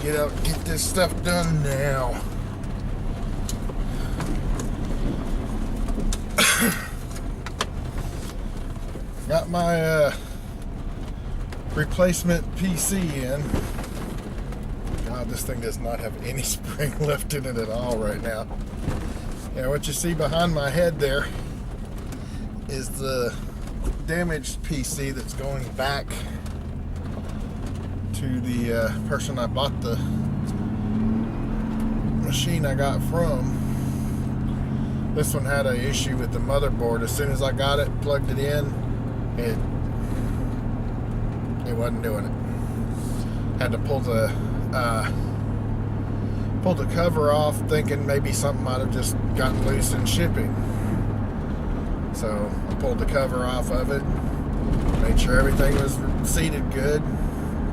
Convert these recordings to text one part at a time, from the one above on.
get this stuff done now. Got my replacement PC in. God, this thing does not have any spring left in it at all right now. Yeah, what you see behind my head there is the damaged PC that's going back to the person I bought the machine I got from. This one had an issue with the motherboard. As soon as I got it, plugged it in, it wasn't doing it. Had to pull the cover off, thinking maybe something might have just gotten loose in shipping. So I pulled the cover off of it, made sure everything was seated good,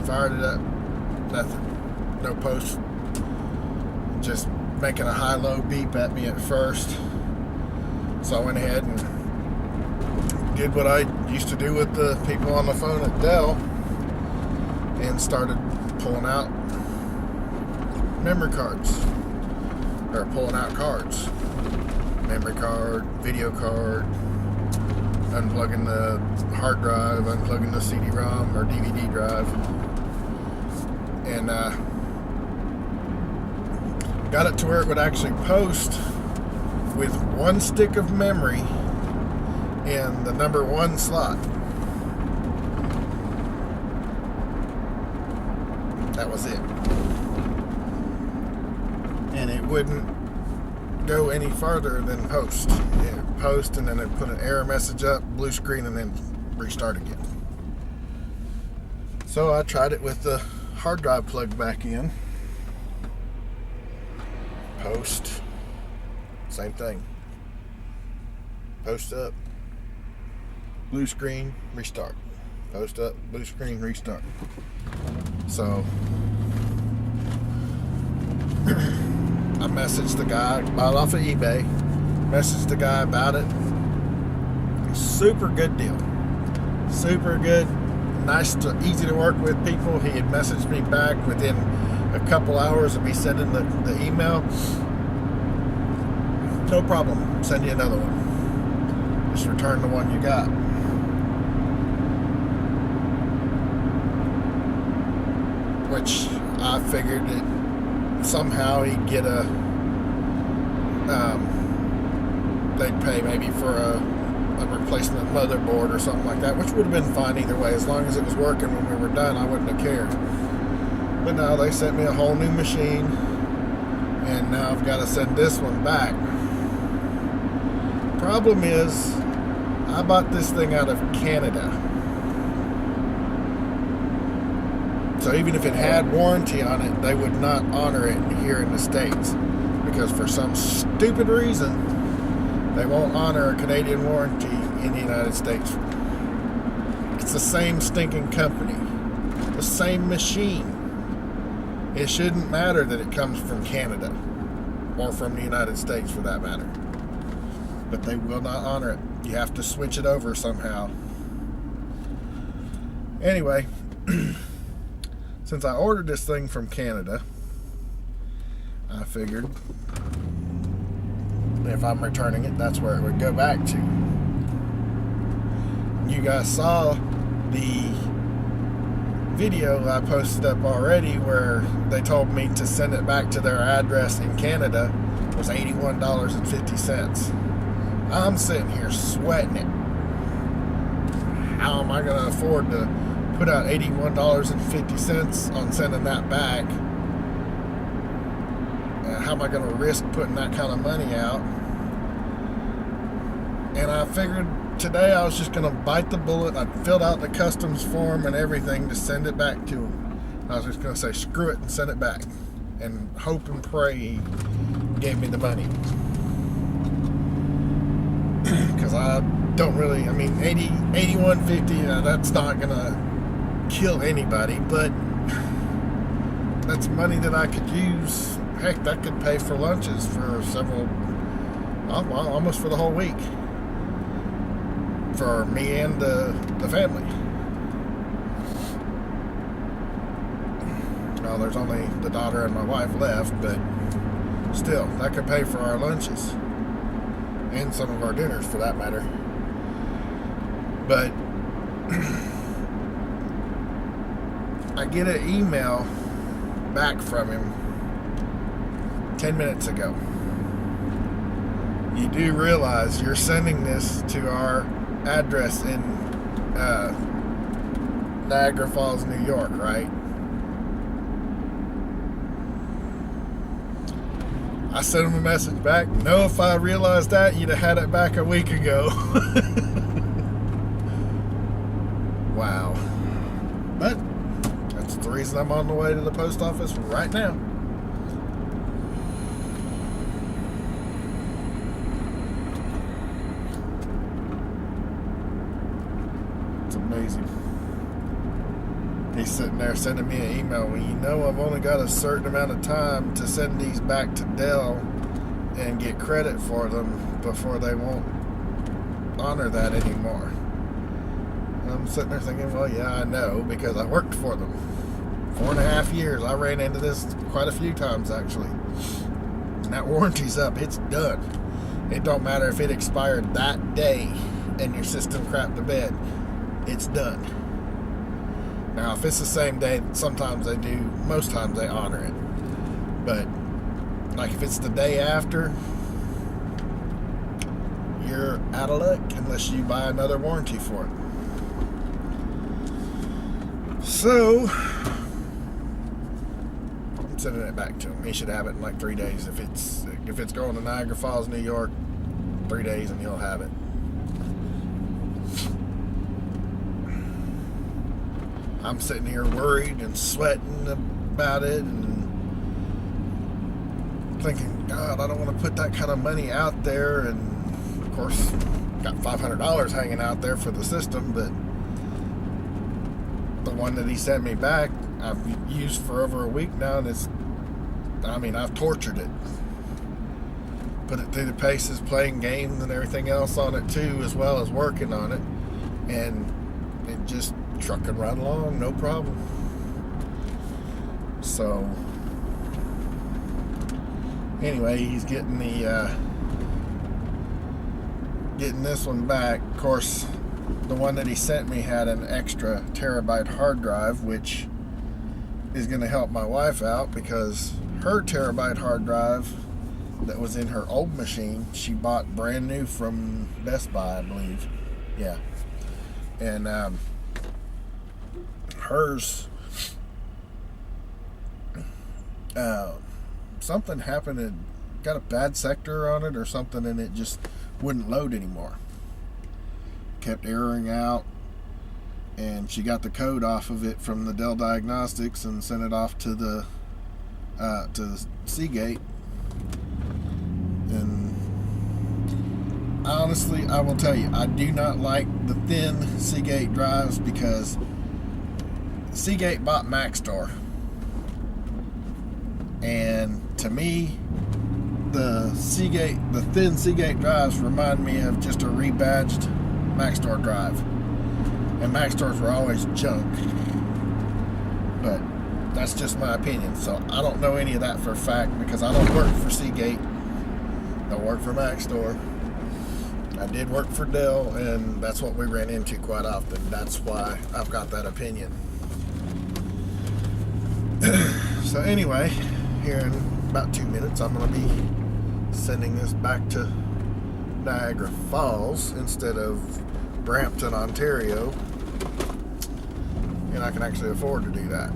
fired it up, nothing, no post, just making a high-low beep at me at first. So I went ahead and did what I used to do with the people on the phone at Dell and started pulling out memory cards, or pulling out cards, memory card, video card, unplugging the hard drive, unplugging the CD-ROM or DVD drive, and got it to where it would actually post with one stick of memory in the number 1 slot. That was it. And it wouldn't go any farther than post. It post, and then it put an error message up, blue screen, and then restart again. So I tried it with the hard drive plugged back in. Post. Same thing. Post up. Blue screen, restart. Post up, blue screen, restart. So I messaged the guy, bought it off of eBay, messaged the guy about it. Super good deal. Super good. Nice, easy to work with people. He had messaged me back within a couple hours of me sending the email. No problem. Send you another one. Just return the one you got. Which I figured it somehow he'd get they'd pay maybe for a replacement motherboard or something like that, which would have been fine either way. As long as it was working when we were done, I wouldn't have cared. But now they sent me a whole new machine, and now I've got to send this one back. Problem is, I bought this thing out of Canada. So even if it had warranty on it, they would not honor it here in the States, because for some stupid reason, they won't honor a Canadian warranty in the United States. It's the same stinking company, the same machine. It shouldn't matter that it comes from Canada, or from the United States for that matter. But they will not honor it. You have to switch it over somehow. Anyway, since I ordered this thing from Canada, I figured if I'm returning it, that's where it would go back to. You guys saw the video I posted up already where they told me to send it back to their address in Canada. It was $81.50. I'm sitting here sweating it. How am I going to afford to put out $81.50 on sending that back? How am I going to risk putting that kind of money out? And I figured today I was just going to bite the bullet. I filled out the customs form and everything to send it back to him. I was just going to say screw it and send it back, and hope and pray he gave me the money. Because I don't really, I mean, $81.50, that's not going to kill anybody, but that's money that I could use. Heck, that could pay for lunches for several, well, almost for the whole week, for me and the family. Well, there's only the daughter and my wife left, but still, that could pay for our lunches and some of our dinners for that matter. But I get an email back from him 10 minutes ago. You do realize you're sending this to our address in Niagara Falls, New York, right? I sent him a message back. No, if I realized that, you'd have had it back a week ago. Wow. But that's the reason I'm on the way to the post office right now. It's amazing. He's sitting there sending me an email. Well, you know, I've only got a certain amount of time to send these back to Dell and get credit for them before they won't honor that anymore. And I'm sitting there thinking, well, yeah, I know, because I worked for them 4.5 years. I ran into this quite a few times, actually. And that warranty's up. It's done. It don't matter if it expired that day and your system crapped to bed. It's done. Now, if it's the same day, sometimes they do. Most times they honor it. But, like, if it's the day after, you're out of luck unless you buy another warranty for it. So, I'm sending it back to him. He should have it in like 3 days. If it's going to Niagara Falls, New York, 3 days and he'll have it. I'm sitting here worried and sweating about it and thinking, God, I don't want to put that kind of money out there. And of course, got $500 hanging out there for the system, but the one that he sent me back, I've used for over a week now, and I've tortured it. Put it through the paces, playing games and everything else on it too, as well as working on it. And it just trucking right along, no problem. So anyway, he's getting getting this one back. Of course, the one that he sent me had an extra terabyte hard drive, which is going to help my wife out because her terabyte hard drive that was in her old machine, she bought brand new from Best Buy, I believe. Yeah. And hers, something happened. It got a bad sector on it or something, and it just wouldn't load anymore. Kept erroring out, and she got the code off of it from the Dell Diagnostics and sent it off to the Seagate. And honestly, I will tell you, I do not like the thin Seagate drives because Seagate bought Maxtor, and to me, the thin Seagate drives remind me of just a rebadged Maxtor drive, and Maxtors were always junk. But that's just my opinion. So I don't know any of that for a fact because I don't work for Seagate. Don't work for Maxtor. I did work for Dell, and that's what we ran into quite often. That's why I've got that opinion. So anyway, here in about 2 minutes, I'm going to be sending this back to Niagara Falls instead of Brampton, Ontario, and I can actually afford to do that.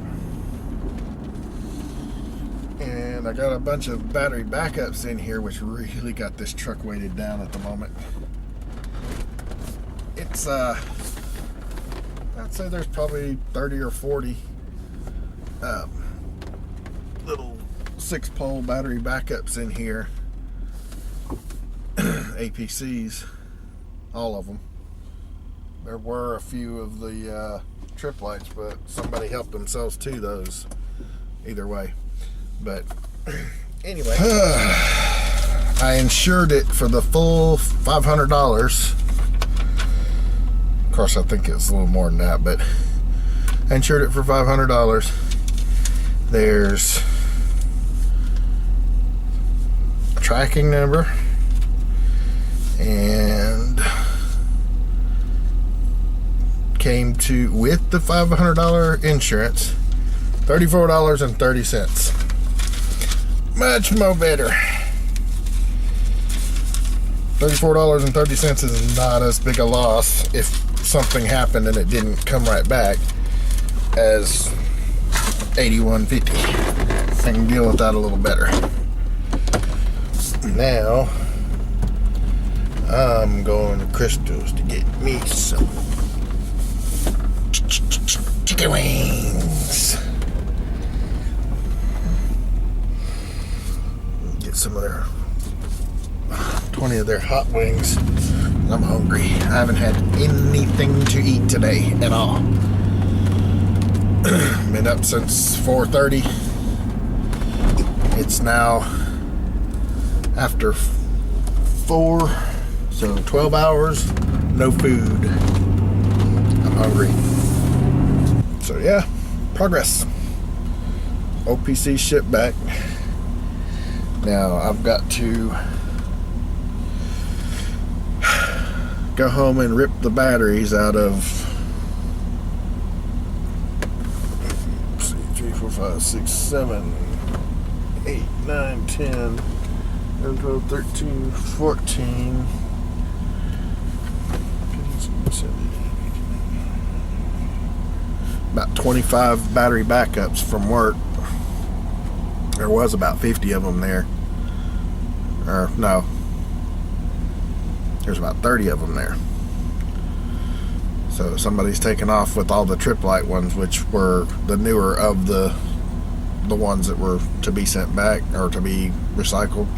And I got a bunch of battery backups in here, which really got this truck weighted down at the moment. It's I'd say there's probably 30 or 40 little 6-pole battery backups in here. APCs, all of them. There were a few of the trip lights, but somebody helped themselves to those. Either way. But anyway, I insured it for the full $500. Of course, I think it's a little more than that, but I insured it for $500. There's a tracking number and came to, with the $500 insurance, $34.30. Much more better. $34.30 is not as big a loss if something happened and it didn't come right back as $81.50. I can deal with that a little better. Now I'm going to Crystal's to get me some chicken wings. Get some of their 20 of their hot wings. I'm hungry. I haven't had anything to eat today at all. Been up since 4:30. It's now after 4, so 12 hours, no food. I'm hungry. So yeah, progress. OPC shipped back. Now I've got to go home and rip the batteries out of 3, 4, 5, 6, 7, 8, 9, 10, 11, 12, 13, 14, 15, 17, about 25 battery backups from work. There was about 50 of them there. Or no, there's about 30 of them there. So somebody's taken off with all the trip light ones, which were the newer of the ones that were to be sent back or to be recycled.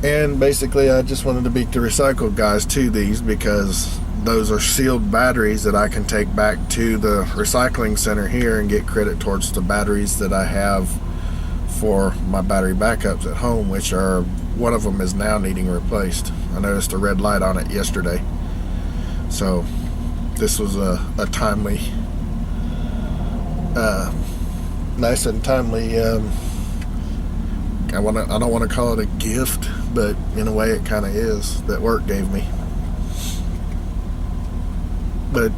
And basically I just wanted to beat the recycled guys to these, because those are sealed batteries that I can take back to the recycling center here and get credit towards the batteries that I have for my battery backups at home, which are, one of them is now needing replaced. I noticed a red light on it yesterday. So this was a timely, nice and timely, I don't want to call it a gift, but in a way it kind of is, that work gave me. But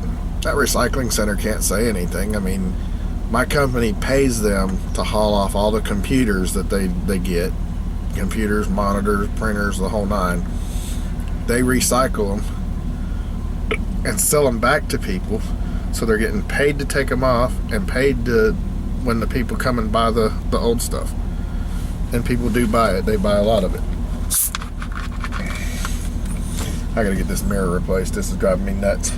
that recycling center can't say anything. I mean, my company pays them to haul off all the computers that they get. Computers, monitors, printers, the whole nine. They recycle them and sell them back to people. So they're getting paid to take them off and paid to, when the people come and buy the old stuff. And people do buy it. They buy a lot of it. I gotta get this mirror replaced. This is driving me nuts.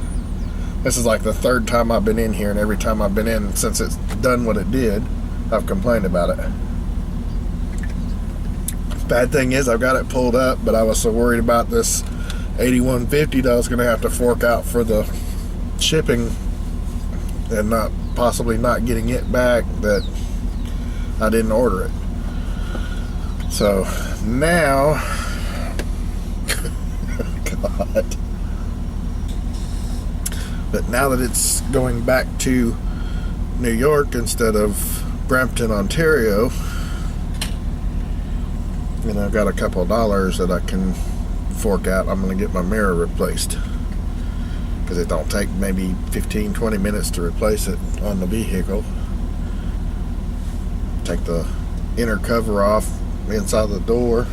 This is like the third time I've been in here, and every time I've been in since it's done what it did, I've complained about it. Bad thing is I've got it pulled up, but I was so worried about this $81.50 that I was going to have to fork out for the shipping and possibly not getting it back, that I didn't order it. So now, God. But now that it's going back to New York instead of Brampton, Ontario, and I've got a couple of dollars that I can fork out, I'm going to get my mirror replaced, because it don't take maybe 15-20 minutes to replace it on the vehicle. Take the inner cover off inside the door.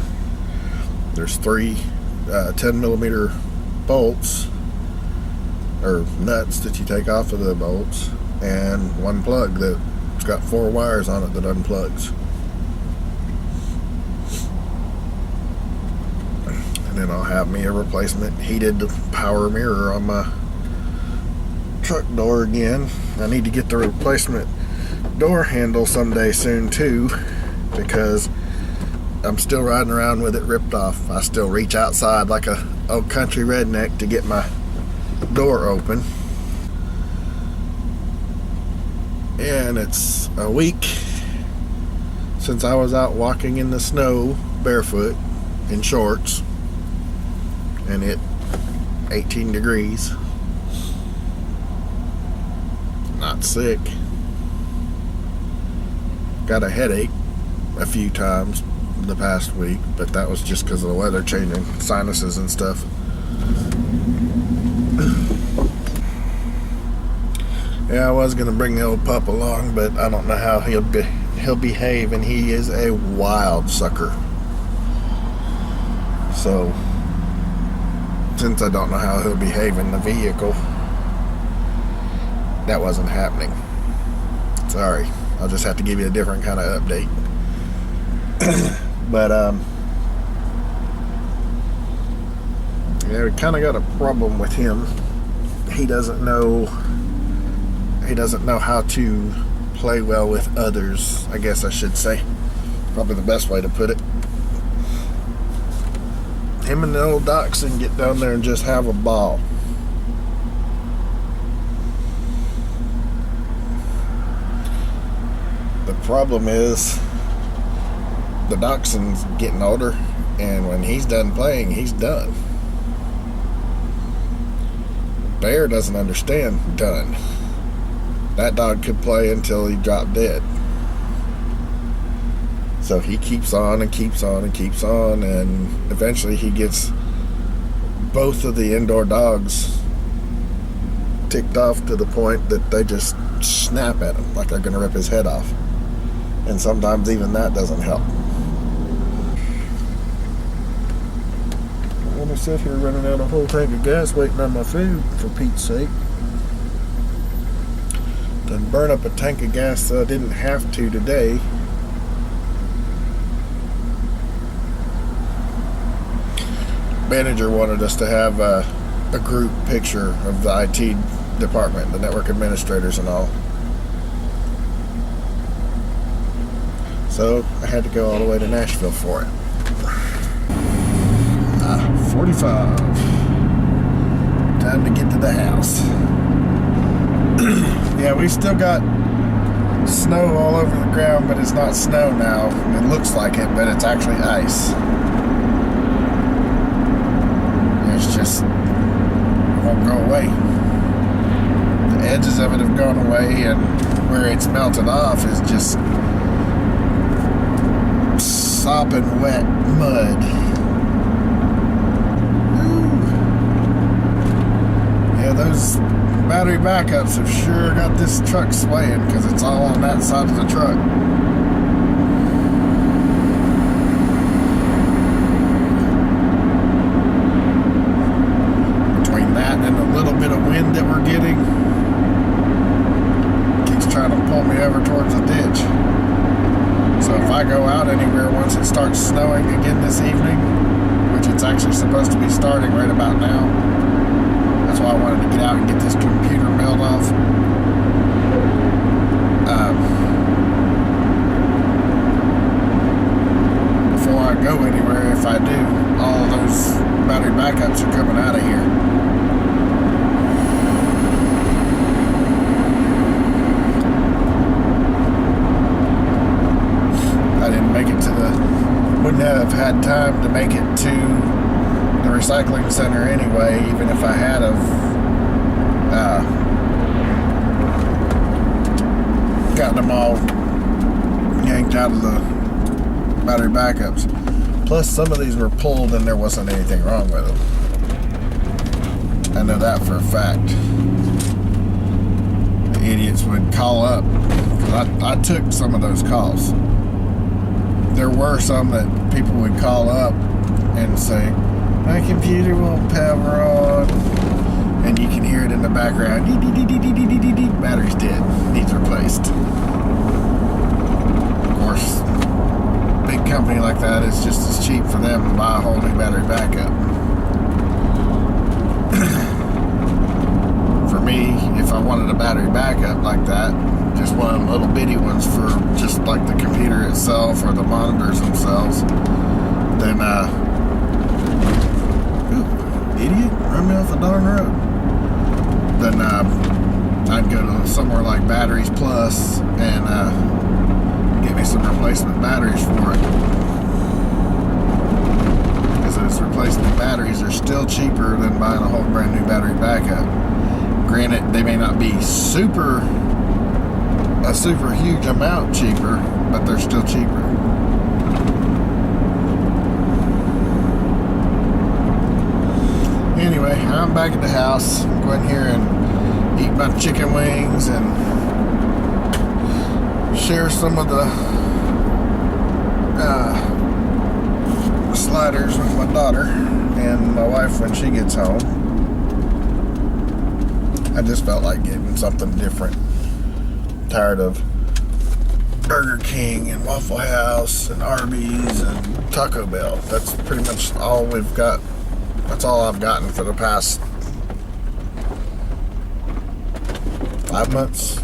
There's 3 10mm bolts or nuts that you take off of the bolts, and one plug that's got 4 wires on it that unplugs. And then I'll have me a replacement heated power mirror on my truck door again. I need to get the replacement door handle someday soon too, because I'm still riding around with it ripped off. I still reach outside like a old country redneck to get my door open. And it's a week since I was out walking in the snow barefoot in shorts, and it 18 degrees. Not sick. got a headache a few times the past week, but that was just because of the weather changing, sinuses and stuff. Yeah, I was gonna bring the old pup along, but I don't know how he'll behave, and he is a wild sucker. So since I don't know how he'll behave in the vehicle, that wasn't happening. Sorry, I'll just have to give you a different kind of update. But yeah, we kind of got a problem with him. He doesn't know how to play well with others, I guess I should say. Probably the best way to put it. Him and the old dachshund get down there and just have a ball. The problem is the dachshund's getting older, and when he's done playing, he's done. Bear doesn't understand done. That dog could play until he dropped dead. So he keeps on and keeps on and keeps on, and eventually he gets both of the indoor dogs ticked off to the point that they just snap at him like they're going to rip his head off. And sometimes even that doesn't help. I'm going to sit here running out a whole tank of gas waiting on my food, for Pete's sake. Then burn up a tank of gas so I didn't have to today. Manager wanted us to have a group picture of the IT department, the network administrators and all. So I had to go all the way to Nashville for it. 45. Time to get to the house. Yeah, we still got snow all over the ground, but it's not snow now. It looks like it, but it's actually ice. It's just, it won't go away. The edges of it have gone away, and where it's melted off is just sopping wet mud. Ooh. Yeah, those battery backups have sure got this truck swaying, because it's all on that side of the truck. Between that and a little bit of wind that we're getting, keeps trying to pull me over towards the ditch. So if I go out anywhere once it starts snowing again this evening, which it's actually supposed to be starting right about now, that's why I wanted to get out and get this computer mailed off. Before I go anywhere, if I do, all those battery backups are coming out of here. Wouldn't have had time to make it to the recycling center anyway, even if I had gotten them all yanked out of the battery backups. Plus, some of these were pulled and there wasn't anything wrong with them. I know that for a fact. The idiots would call up. I took some of those calls. There were some that people would call up and say, my computer won't power on, and you can hear it in the background, battery's dead, needs replaced. Of course, a big company like that, it's just as cheap for them to buy a whole new battery backup. For me, if I wanted a battery backup like that, just one of them little bitty ones for just like the computer itself or the monitors themselves, then idiot, run me off the darn road. Then I'd go to somewhere like Batteries Plus and get me some replacement batteries for it, because those replacement batteries are still cheaper than buying a whole brand new battery backup. Granted, they may not be super a super huge amount cheaper, but they're still cheaper. Anyway, I'm back at the house. I'm going here and eat my chicken wings and share some of the sliders with my daughter and my wife when she gets home. I just felt like getting something different. I'm tired of Burger King and Waffle House and Arby's and Taco Bell. That's pretty much all we've got. That's all I've gotten for the past 5 months.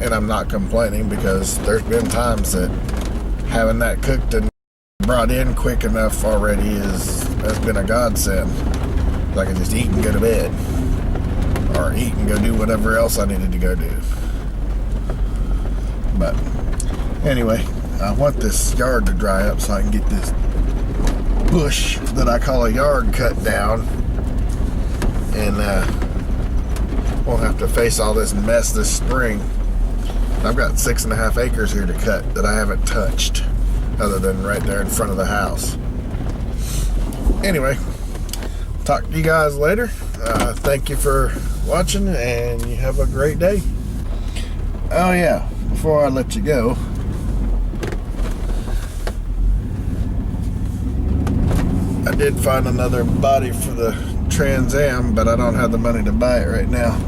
And I'm not complaining because there's been times that having that cooked and brought in quick enough already has been a godsend. I can just eat and go to bed. Or eat and go do whatever else I needed to go do. But anyway, I want this yard to dry up so I can get this bush that I call a yard cut down, and won't have to face all this mess this spring. I've got 6.5 acres here to cut that I haven't touched other than right there in front of the house. Anyway, talk to you guys later. Thank you for watching, and you have a great day. Oh yeah, before I let you go, I did find another body for the Trans Am, but I don't have the money to buy it right now.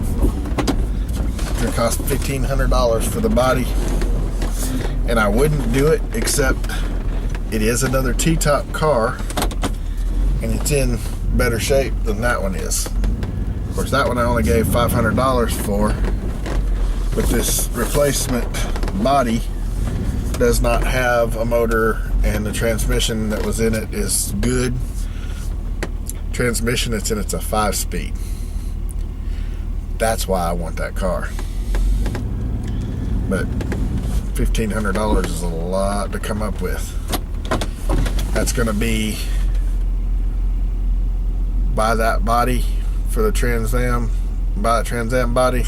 It's gonna cost $1,500 for the body, and I wouldn't do it except it is another T-top car, and it's in better shape than that one is. Of course, that one I only gave $500 for, but this replacement body does not have a motor, and the transmission that was in it is good. Transmission that's in it's a 5-speed. That's why I want that car. But $1,500 is a lot to come up with. That's going to be buy that body for the Trans Am, buy the Trans Am body,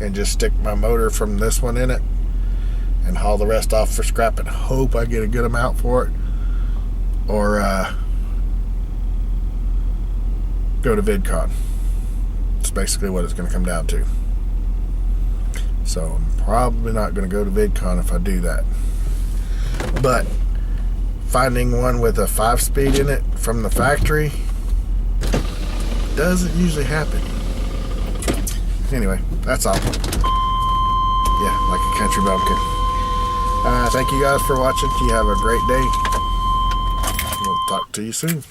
and just stick my motor from this one in it, and haul the rest off for scrap and hope I get a good amount for it, or go to VidCon. It's basically what it's going to come down to. So I'm probably not going to go to VidCon if I do that. But finding one with a 5-speed in it from the factory doesn't usually happen. Anyway, that's all. Yeah, like a country bumpkin. Thank you guys for watching. You have a great day. We'll talk to you soon.